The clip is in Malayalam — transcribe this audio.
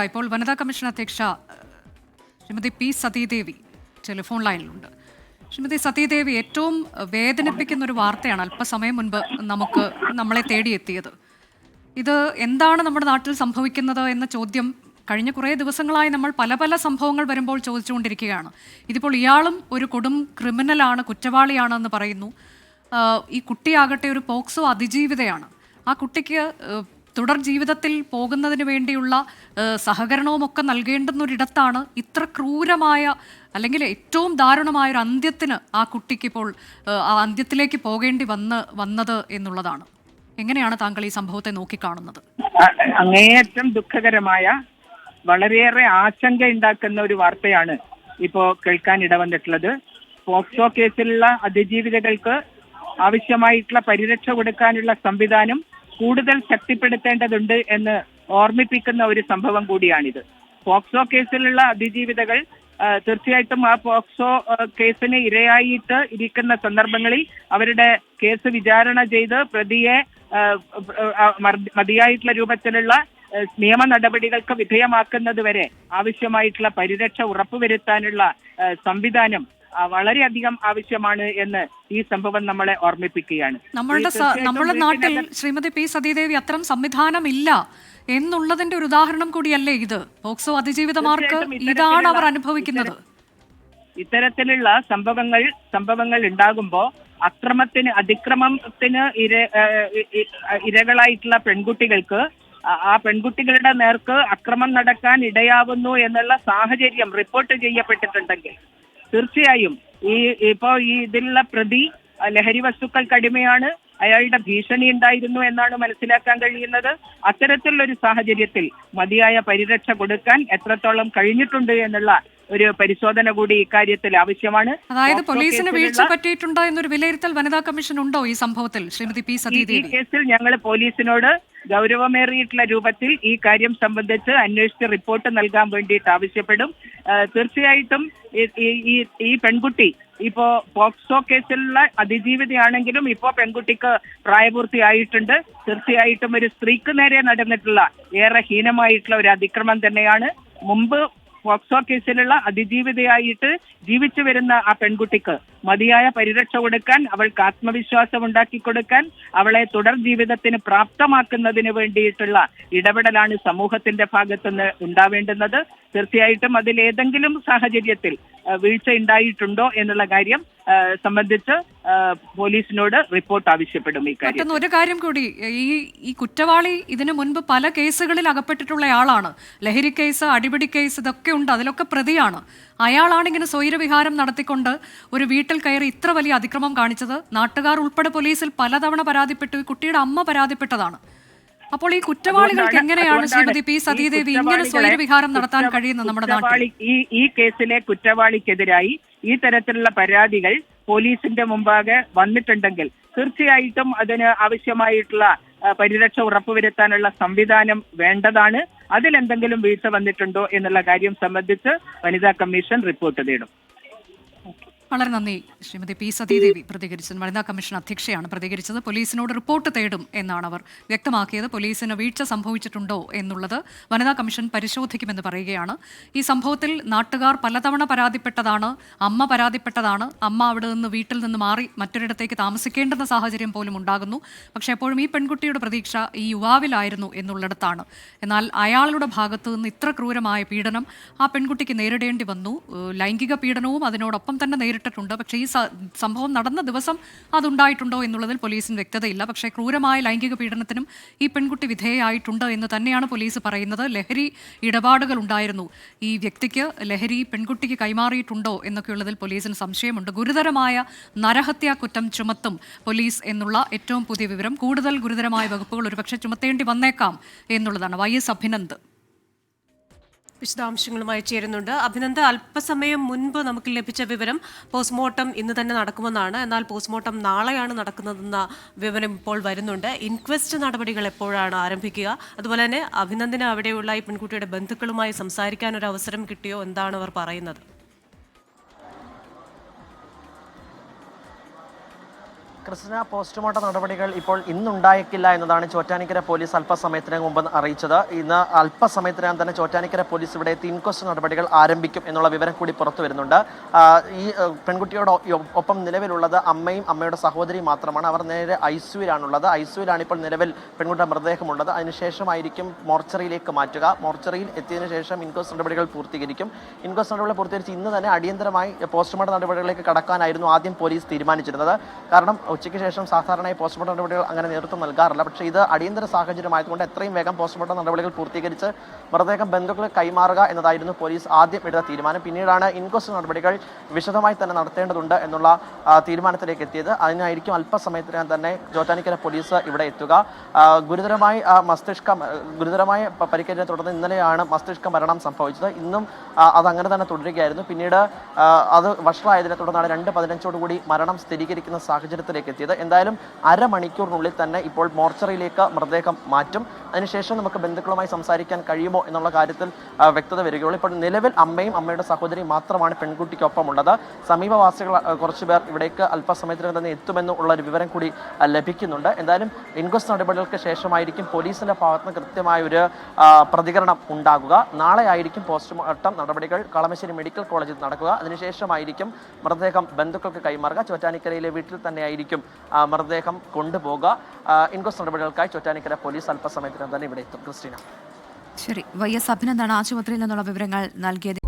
ഇപ്പോൾ വനിതാ കമ്മീഷൻ അധ്യക്ഷ ശ്രീമതി പി സതീദേവി ടെലിഫോൺ ലൈനിലുണ്ട്. ശ്രീമതി സതീദേവി, ഏറ്റവും വേദനിപ്പിക്കുന്ന ഒരു വാർത്തയാണ് അല്പസമയം മുൻപ് നമ്മളെ തേടിയെത്തിയത്. ഇത് എന്താണ് നമ്മുടെ നാട്ടിൽ സംഭവിക്കുന്നത് എന്ന ചോദ്യം കഴിഞ്ഞ കുറേ ദിവസങ്ങളായി നമ്മൾ പല പല സംഭവങ്ങൾ വരുമ്പോൾ ചോദിച്ചുകൊണ്ടിരിക്കുകയാണ്. ഇതിപ്പോൾ ഇയാളും ഒരു കൊടും ക്രിമിനലാണ്, കുറ്റവാളിയാണെന്ന് പറയുന്നു. ഈ കുട്ടിയാകട്ടെ ഒരു പോക്സോ അതിജീവിതയാണ്. ആ കുട്ടിക്ക് തുടർ ജീവിതത്തിൽ പോകുന്നതിന് വേണ്ടിയുള്ള സഹകരണവും ഒക്കെ നൽകേണ്ടുന്നൊരിടത്താണ് ഇത്ര ക്രൂരമായ അല്ലെങ്കിൽ ഏറ്റവും ദാരുണമായ ഒരു അന്ത്യത്തിന് ആ കുട്ടിക്കിപ്പോൾ ആ അന്ത്യത്തിലേക്ക് പോകേണ്ടി വന്നത് എന്നുള്ളതാണ്. എങ്ങനെയാണ് താങ്കൾ ഈ സംഭവത്തെ നോക്കിക്കാണുന്നത്? അങ്ങേയറ്റം ദുഃഖകരമായ, വളരെയേറെ ആശങ്ക ഉണ്ടാക്കുന്ന ഒരു വാർത്തയാണ് ഇപ്പോ കേൾക്കാൻ ഇടവന്നിട്ടുള്ളത്. പോക്സോ കേസിലുള്ള അതിജീവിതകൾക്ക് ആവശ്യമായിട്ടുള്ള പരിരക്ഷ കൊടുക്കാനുള്ള സംവിധാനം കൂടുതൽ ശക്തിപ്പെടുത്തേണ്ടതുണ്ട് എന്ന് ഓർമ്മിപ്പിക്കുന്ന ഒരു സംഭവം കൂടിയാണിത്. പോക്സോ കേസിലുള്ള അതിജീവിതകൾ തീർച്ചയായിട്ടും ആ പോക്സോ കേസിന് ഇരയായിട്ട് ഇരിക്കുന്ന സന്ദർഭങ്ങളിൽ അവരുടെ കേസ് വിചാരണ ചെയ്ത് പ്രതിയെ മതിയായിട്ടുള്ള രൂപത്തിലുള്ള നിയമ നടപടികൾക്ക് വിധേയമാക്കുന്നത് വരെ ആവശ്യമായിട്ടുള്ള പരിരക്ഷ ഉറപ്പുവരുത്താനുള്ള സംവിധാനം വളരെയധികം ആവശ്യമാണ് എന്ന് ഈ സംഭവം നമ്മളെ ഓർമ്മിപ്പിക്കുകയാണ്. നമ്മുടെ നാട്ടിൽ ശ്രീമതി പി സതീദേവി അത്തരം സംവിധാനം ഇല്ല എന്നുള്ളതിന്റെ ഒരു ഉദാഹരണം കൂടിയല്ലേ ഇത്? പോക്സോ അതിജീവിതമാർക്ക് ഇതാണ് അവർ അനുഭവിക്കുന്നത്. ഇത്തരത്തിലുള്ള സംഭവങ്ങൾ ഉണ്ടാകുമ്പോ അതിക്രമത്തിന് ഇരകളായിട്ടുള്ള പെൺകുട്ടികൾക്ക് ആ പെൺകുട്ടികളുടെ നേർക്ക് അക്രമം നടക്കാൻ ഇടയാവുന്നു എന്നുള്ള സാഹചര്യം റിപ്പോർട്ട് ചെയ്യപ്പെട്ടിട്ടുണ്ടെങ്കിൽ തീർച്ചയായും ഇതിലുള്ള പ്രതി ലഹരി വസ്തുക്കൾക്ക് അടിമയാണ്, അയാളുടെ ഭീഷണി ഉണ്ടായിരുന്നു എന്നാണ് മനസ്സിലാക്കാൻ കഴിയുന്നത്. അത്തരത്തിലുള്ളൊരു സാഹചര്യത്തിൽ മതിയായ പരിരക്ഷ കൊടുക്കാൻ എത്രത്തോളം കഴിഞ്ഞിട്ടുണ്ട് എന്നുള്ള ഒരു പരിശോധന കൂടി ഇക്കാര്യത്തിൽ ആവശ്യമാണ്. അതായത് പോലീസിന് വീഴ്ച പറ്റിയിട്ടുണ്ടോ എന്നൊരു വിലയിരുത്തൽ വനിതാ കമ്മീഷൻ ഉണ്ടോ ഈ സംഭവത്തിൽ? ശ്രീമതി പി സതീദേവി, ഈ കേസിൽ ഞങ്ങൾ പോലീസിനോട് ഗൗരവമേറിയിട്ടുള്ള രൂപത്തിൽ ഈ കാര്യം സംബന്ധിച്ച് അന്വേഷിച്ച് റിപ്പോർട്ട് നൽകാൻ വേണ്ടിയിട്ട് ആവശ്യപ്പെടും. തീർച്ചയായിട്ടും ഈ പെൺകുട്ടി ഇപ്പോ പോക്സോ കേസിലുള്ള അതിജീവിതയാണെങ്കിലും ഇപ്പോ പെൺകുട്ടിക്ക് പ്രായപൂർത്തിയായിട്ടുണ്ട്. തീർച്ചയായിട്ടും ഒരു സ്ത്രീക്ക് നേരെ നടന്നിട്ടുള്ള ഏറെ ഹീനമായിട്ടുള്ള ഒരു അതിക്രമം തന്നെയാണ്. മുമ്പ് പോക്സോ കേസിലുള്ള അതിജീവിതയായിട്ട് ജീവിച്ചു വരുന്ന ആ പെൺകുട്ടിക്ക് മതിയായ പരിരക്ഷ കൊടുക്കാൻ, അവൾക്ക് ആത്മവിശ്വാസം ഉണ്ടാക്കി കൊടുക്കാൻ, അവളെ തുടർ ജീവിതത്തിന് പ്രാപ്തമാക്കുന്നതിന് വേണ്ടിയിട്ടുള്ള ഇടപെടലാണ് സമൂഹത്തിന്റെ ഭാഗത്തുനിന്ന് ഉണ്ടാവേണ്ടുന്നത്. തീർച്ചയായിട്ടും അതിലേതെങ്കിലും സാഹചര്യത്തിൽ വീഴ്ച ഉണ്ടായിട്ടുണ്ടോ എന്നുള്ള കാര്യം സംബന്ധിച്ച് പോലീസിനോട് റിപ്പോർട്ട് ആവശ്യപ്പെടും. ഈ കാര്യം ഒരു കാര്യം കൂടി, ഈ കുറ്റവാളി ഇതിനു മുൻപ് പല കേസുകളിൽ അകപ്പെട്ടിട്ടുള്ള ആളാണ്. ലഹരി കേസ്, അടിപിടി കേസ് ഇതൊക്കെ ഉണ്ട്, അതിലൊക്കെ പ്രതിയാണ്. അയാളാണ് ഇങ്ങനെ സ്വൈരവിഹാരം നടത്തിക്കൊണ്ട് ഒരു വീട്ടിൽ കയറി ഇത്ര വലിയ അതിക്രമം കാണിച്ചത്. നാട്ടുകാർ ഉൾപ്പെടെ പോലീസിൽ പലതവണ പരാതിപ്പെട്ടു. ഈ കുട്ടിയുടെ അമ്മ പരാതിപ്പെട്ടതാണ്. അപ്പോൾ ഈ കുറ്റവാളികൾക്ക് എങ്ങനെയാണ് ശ്രീമതി പി സതീദേവി ഇങ്ങനെ സ്വൈരവിഹാരം നടത്താൻ കഴിയുന്നത് നമ്മുടെ നാട്ടിൽ? ഈ കേസിലെ കുറ്റവാളിക്കെതിരായി ഈ തരത്തിലുള്ള പരാതികൾ പോലീസിന്റെ മുമ്പാകെ വന്നിട്ടുണ്ടെങ്കിൽ തീർച്ചയായിട്ടും അതിന് ആവശ്യമായിട്ടുള്ള പരിരക്ഷ ഉറപ്പുവരുത്താനുള്ള സംവിധാനം വേണ്ടതാണ്. അതിലെന്തെങ്കിലും വീഴ്ച വന്നിട്ടുണ്ടോ എന്നുള്ള കാര്യം സംബന്ധിച്ച് വനിതാ കമ്മീഷൻ റിപ്പോർട്ട് തേടും. വളരെ നന്ദി ശ്രീമതി പി സതീദേവി പ്രതികരിച്ചത്. വനിതാ കമ്മീഷൻ അധ്യക്ഷയാണ് പ്രതികരിച്ചത്. പോലീസിനോട് റിപ്പോർട്ട് തേടും എന്നാണ് അവർ വ്യക്തമാക്കിയത്. പോലീസിന് വീഴ്ച സംഭവിച്ചിട്ടുണ്ടോ എന്നുള്ളത് വനിതാ കമ്മീഷൻ പരിശോധിക്കുമെന്ന് പറയുകയാണ്. ഈ സംഭവത്തിൽ നാട്ടുകാർ പലതവണ പരാതിപ്പെട്ടതാണ്, അമ്മ പരാതിപ്പെട്ടതാണ്. അമ്മ അവിടെ നിന്ന് വീട്ടിൽ നിന്ന് മാറി മറ്റൊരിടത്തേക്ക് താമസിക്കേണ്ടുന്ന സാഹചര്യം പോലും ഉണ്ടാകുന്നു. പക്ഷേ എപ്പോഴും ഈ പെൺകുട്ടിയുടെ പ്രതീക്ഷ ഈ യുവാവിലായിരുന്നു എന്നുള്ളിടത്താണ്. എന്നാൽ അയാളുടെ ഭാഗത്തു നിന്ന് ഇത്ര ക്രൂരമായ പീഡനം ആ പെൺകുട്ടിക്ക് നേരിടേണ്ടി വന്നു. ലൈംഗിക പീഡനവും അതിനോടൊപ്പം തന്നെ നേരിട്ടിട്ടുണ്ട്. പക്ഷേ ഈ സംഭവം നടന്ന ദിവസം അതുണ്ടായിട്ടുണ്ടോ എന്നുള്ളതിൽ പോലീസിന് വ്യക്തതയില്ല. പക്ഷേ ക്രൂരമായ ലൈംഗിക പീഡനത്തിനും ഈ പെൺകുട്ടി വിധേയയായിട്ടുണ്ട് എന്ന് തന്നെയാണ് പോലീസ് പറയുന്നത്. ലഹരി ഇടപാടുകൾ ഉണ്ടായിരുന്നു ഈ വ്യക്തിക്ക്, ലഹരി പെൺകുട്ടിക്ക് കൈമാറിയിട്ടുണ്ടോ എന്നൊക്കെയുള്ളതിൽ പോലീസിന് സംശയമുണ്ട്. ഗുരുതരമായ നരഹത്യാ കുറ്റം ചുമത്തും പോലീസ് എന്നുള്ള ഏറ്റവും പുതിയ വിവരം. കൂടുതൽ ഗുരുതരമായ വകുപ്പുകൾ ഒരുപക്ഷെ ചുമത്തേണ്ടി വന്നേക്കാം എന്നുള്ളതാണ്. YS അഭിനന്ദ് വിശദാംശങ്ങളുമായി ചേരുന്നുണ്ട്. അഭിനന്ദ്, അല്പസമയം മുൻപ് നമുക്ക് ലഭിച്ച വിവരം പോസ്റ്റ്മോർട്ടം ഇന്ന് തന്നെ നടക്കുമെന്നാണ്. എന്നാൽ പോസ്റ്റ്മോർട്ടം നാളെയാണ് നടക്കുന്നതെന്ന വിവരം ഇപ്പോൾ വരുന്നുണ്ട്. ഇൻക്വസ്റ്റ് നടപടികൾ എപ്പോഴാണ് ആരംഭിക്കുക? അതുപോലെ തന്നെ അഭിനന്ദിന് അവിടെയുള്ള ഈ പെൺകുട്ടിയുടെ ബന്ധുക്കളുമായി സംസാരിക്കാൻ ഒരു അവസരം കിട്ടിയോ? എന്താണ് അവർ പറയുന്നത്? ക്രിസ്ത്യന പോസ്റ്റ്മോർട്ടം നടപടികൾ ഇപ്പോൾ ഇന്നുണ്ടായേക്കില്ല എന്നതാണ് ചോറ്റാനിക്കര പോലീസ് അല്പസമയത്തിനകം മുമ്പ് അറിയിച്ചത്. ഇന്ന് അല്പസമയത്തിനകം തന്നെ ചോറ്റാനിക്കര പോലീസ് ഇവിടെ ഇൻക്വസ്റ്റ് നടപടികൾ ആരംഭിക്കും എന്നുള്ള വിവരം കൂടി പുറത്തു വരുന്നുണ്ട്. ഈ പെൺകുട്ടിയോട് ഒപ്പം നിലവിലുള്ളത് അമ്മയും അമ്മയുടെ സഹോദരിയും മാത്രമാണ്. അവർ നേരെ ഐസിയുവിലാണുള്ളത്. ഐസിയുവിലാണ് ഇപ്പോൾ നിലവിൽ പെൺകുട്ടിയുടെ മൃതദേഹമുള്ളത്. അതിനുശേഷമായിരിക്കും മോർച്ചറിയിലേക്ക് മാറ്റുക. മോർച്ചറിയിൽ എത്തിയതിനു ശേഷം ഇൻക്വസ്റ്റ് നടപടികൾ പൂർത്തീകരിക്കും. ഇൻക്വസ്റ്റ് നടപടികൾ പൂർത്തീകരിച്ച് ഇന്ന് തന്നെ അടിയന്തരമായി പോസ്റ്റ്മോർട്ടം നടപടികളിലേക്ക് കടക്കാനായിരുന്നു ആദ്യം പോലീസ് തീരുമാനിച്ചിരുന്നത്. കാരണം ഉച്ചയ്ക്ക് ശേഷം സാധാരണയായി പോസ്റ്റ്മോർട്ടം നടപടികൾ അങ്ങനെ നേതൃത്വം നൽകാറില്ല. പക്ഷേ ഇത് അടിയന്തര സാഹചര്യമായതുകൊണ്ട് എത്രയും വേഗം പോസ്റ്റ്മോർട്ടം നടപടികൾ പൂർത്തീകരിച്ച് മൃതദേഹം ബന്ധുക്കൾക്ക് കൈമാറുക എന്നതായിരുന്നു പോലീസ് ആദ്യം എടുത്ത തീരുമാനം. പിന്നീടാണ് ഇൻക്വസ്റ്റ് നടപടികൾ വിശദമായി തന്നെ നടത്തേണ്ടതുണ്ട് എന്നുള്ള തീരുമാനത്തിലേക്ക് എത്തിയത്. അതിനായിരിക്കും അല്പസമയത്തിനകം തന്നെ ചോറ്റാനിക്കര പോലീസ് ഇവിടെ എത്തുക. ഗുരുതരമായ പരിക്കേറ്റതിനെ തുടർന്ന് ഇന്നലെയാണ് മസ്തിഷ്ക മരണം സംഭവിച്ചത്. ഇന്നും അതങ്ങനെ തന്നെ തുടരുകയായിരുന്നു. പിന്നീട് അത് വഷളായതിനെ തുടർന്നാണ് 2:15 മരണം സ്ഥിരീകരിക്കുന്ന സാഹചര്യത്തിലേക്ക് എത്തിയത്. എന്തായാലും അരമണിക്കൂറിനുള്ളിൽ തന്നെ ഇപ്പോൾ മോർച്ചറിയിലേക്ക് മൃതദേഹം മാറ്റും. അതിനുശേഷം നമുക്ക് ബന്ധുക്കളുമായി സംസാരിക്കാൻ കഴിയുമോ എന്നുള്ള കാര്യത്തിൽ വ്യക്തത വരികയുള്ളൂ. ഇപ്പോൾ നിലവിൽ അമ്മയും അമ്മയുടെ സഹോദരിയും മാത്രമാണ് പെൺകുട്ടിക്കൊപ്പമുള്ളത്. സമീപവാസികൾ കുറച്ചുപേർ ഇവിടേക്ക് അല്പസമയത്തിനകം തന്നെ എത്തുമെന്നുള്ള ഒരു വിവരം കൂടി ലഭിക്കുന്നുണ്ട്. എന്തായാലും ഇൻക്വസ്റ്റ് നടപടികൾക്ക് ശേഷമായിരിക്കും പോലീസിന്റെ ഭാഗത്തുനിന്ന് കൃത്യമായ ഒരു പ്രതികരണം ഉണ്ടാകുക. നാളെ ആയിരിക്കും പോസ്റ്റ്മോർട്ടം നടപടികൾ കളമശ്ശേരി മെഡിക്കൽ കോളേജിൽ നടക്കുക. അതിനുശേഷമായിരിക്കും മൃതദേഹം ബന്ധുക്കൾക്ക് കൈമാറുക. ചോറ്റാനിക്കരയിലെ വീട്ടിൽ തന്നെയായിരിക്കും മൃതദേഹം കൊണ്ടുപോകുക. ഇൻക്വസ്റ്റ് നടപടികൾക്കായി ചോറ്റാനിക്കര പോലീസ് അല്പസമയത്തിനകം തന്നെ ഇവിടെ എത്തും. ക്രിസ്റ്റീന. ശരി, വൈ എസ് അഭിനന്ദാണ് ആശുപത്രിയിൽ നിന്നുള്ള വിവരങ്ങൾ നൽകിയത്.